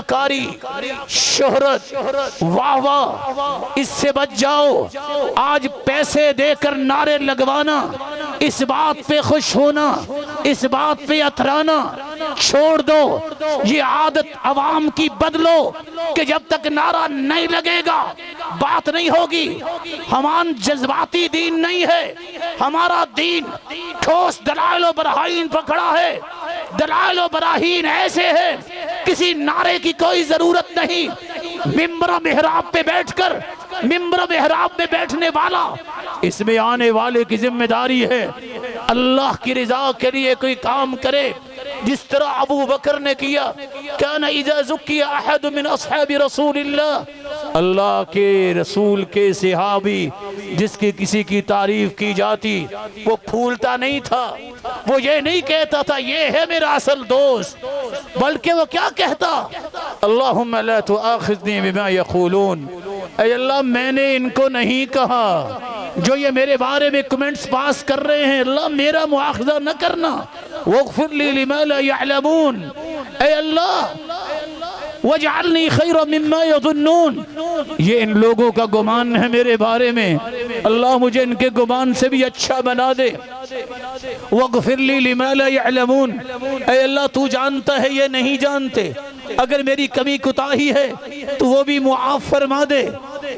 रियाकारी, शोहरत, वाह वाह, इससे बच जाओ। आज पैसे देकर नारे लगवाना, इस बात पे खुश होना, इस बात पे अतराना छोड़ दो। ये आदत अवाम की बदलो कि जब तक नारा नहीं लगेगा बात नहीं होगी। हमारा जज्बाती दीन नहीं है, हमारा दीन ठोस दलाइल व बराहीन पर खड़ा है। दलाइल व बराहीन ऐसे है, किसी नारे की कोई जरूरत नहीं। मिंबर मेहराब पे बैठकर, मिंबर मेहराब में बैठने वाला, इसमें आने वाले की जिम्मेदारी है अल्लाह की रिजा के लिए कोई काम करे, जिस तरह अबू बकर ने किया। काना इज़ा ज़ुक्किया अहद मिन अस्हाबि रसूलिल्लाह, अल्लाह के रसूल के सहाबी जिसकी किसी की तारीफ की जाती वो फूलता नहीं था, वो ये नहीं कहता था ये है मेरा असल दोस्त, बल्कि वो क्या कहता, अल्लाहुम्मा ला तुआखिज़नी बिमा यक़ूलून, ऐ अल्लाह मैंने इनको नहीं कहा, जो ये मेरे बारे में कमेंट्स पास कर रहे हैं अल्लाह मेरा मुआखज़ा न करना। वग़फ़िर ली लिमा ला यअलमून, ऐ अल्लाह वजअलनी खैरम मिम्मा यज़ुन्नून, ये इन लोगों का गुमान है मेरे बारे में, अल्लाह मुझे इनके गुमान से भी अच्छा बना दे। वग़फ़िर ली लिमा ला यअलमून, ऐ अल्लाह तू जानता है ये नहीं जानते, अगर मेरी कमी कुताही है तो वो भी मुआफ़ फरमा दे।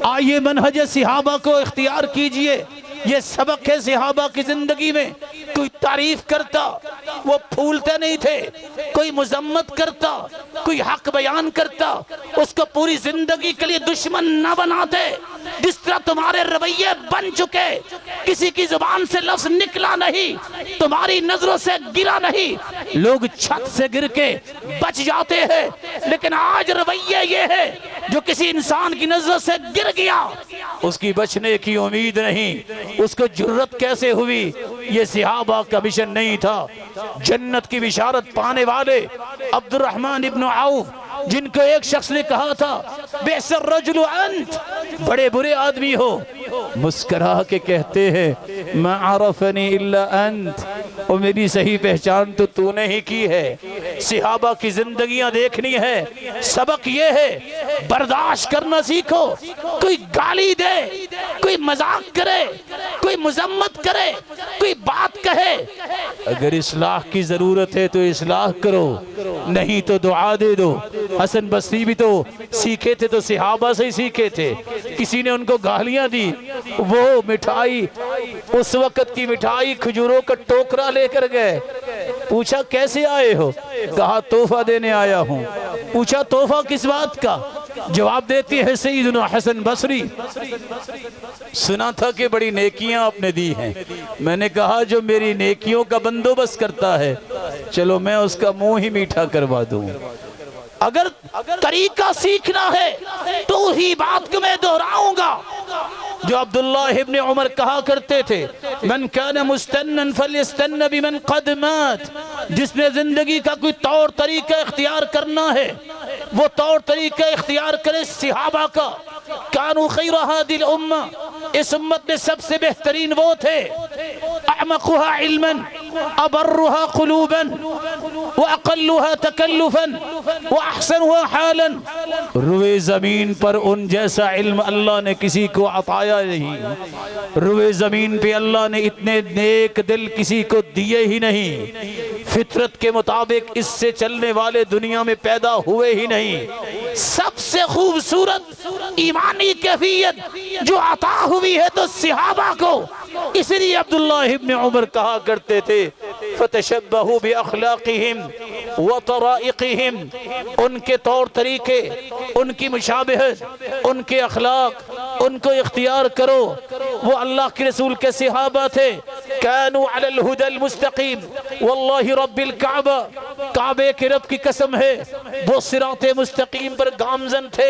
आइए मनहज सहाबा को इख्तियार कीजिए, ये सबक है सहाबा की जिंदगी में। कोई तारीफ करता वो फूलते नहीं थे, कोई मुजम्मत करता, कोई हक बयान करता उसको पूरी जिंदगी के लिए दुश्मन न बनाते। जिस तरह तुम्हारे रवैये बन चुके, किसी की जुबान से लफ्ज निकला नहीं, तुम्हारी नजरों से गिरा नहीं, लोग छत से गिर के बच जाते हैं, लेकिन आज रवैये ये है जो किसी इंसान की नजरों से गिर गया उसकी बचने की उम्मीद नहीं, उसको जुर्रत कैसे हुई, ये सहाबा का मिशन नहीं था। जन्नत की बिशारत पाने वाले अब्दुर्रहमान इब्न औफ, जिनको एक शख्स ने कहा था बेसर रजुल अंत, बड़े बुरे आदमी हो, मुस्करा के कहते हैं मा अरफनी इल्ला अंत, और मेरी सही पहचान तो तूने ही की है। सहाबा की जिंदगियां देखनी है, सबक ये है बर्दाश्त करना सीखो। कोई गाली दे, कोई मजाक करे, कोई मुजम्मत करे, कोई बात कहे, अगर इस्लाह की जरूरत है तो इस्लाह करो, नहीं तो दुआ दे दो। हसन बसरी भी तो सीखे थे तो सहाबा से ही सीखे थे। किसी ने उनको गालियां दी, वो मिठाई, उस वक्त की मिठाई खजूरों का टोकरा लेकर गए, पूछा कैसे आए हो, कहा तोहफा देने आया हूँ। पूछा तोहफा किस बात का, जवाब देती है सैयदना हसन बसरी, सुना था कि बड़ी नेकियां आपने दी हैं, मैंने कहा जो मेरी नेकियों का बंदोबस्त करता है चलो मैं उसका मुंह ही मीठा करवा दूं। अगर तरीका सीखना है तो ही बात को मैं दोहराऊंगा जो अब्दुल्लाह इब्न उमर कहा करते थे, मन काना मुस्तन्नन फल्यस्तन्न बिमन क़द मात, जिसने जिंदगी का कोई तौर तरीका इख्तियार करना है वो तौर तरीका इख्तियार करे सहाबा का। कानू खैर हादिल उम्मा, इस उम्मत में सबसे बेहतरीन वो थे, अअमक़ुहा इल्मन अबर्रुहा क़ुलूबन व अक़ल्लुहा तकल्लुफन व अहसनुहुहा हालन। रुए जमीन पर उन जैसा इल्म अल्लाह ने किसी को अताया नहीं, रुए जमीन पे अल्लाह ने इतने नेक दिल किसी को दिए ही नहीं, फितरत के मुताबिक इससे चलने वाले दुनिया में पैदा हुए ही नहीं। सबसे खूबसूरत ईमानी कैफियत जो अता हुई है तो सहाबा को, इसलिए अब्दुल्लाह इब्न उमर कहा करते थे फतशब्बहू बिअखलाक़िहिम व तराइक़िहिम, उनके तौर तरीके, उनकी मुशाबहत, उनके अखलाक, उनको इख्तियार करो। वो अल्लाह के रसूल के सहाबा थे, कानू अलल हुदल मुस्तकीम वल्लाहि रब्बिल काबा, काबे के रब की कसम है वो सिराते मुस्तकीम पर गामजन थे।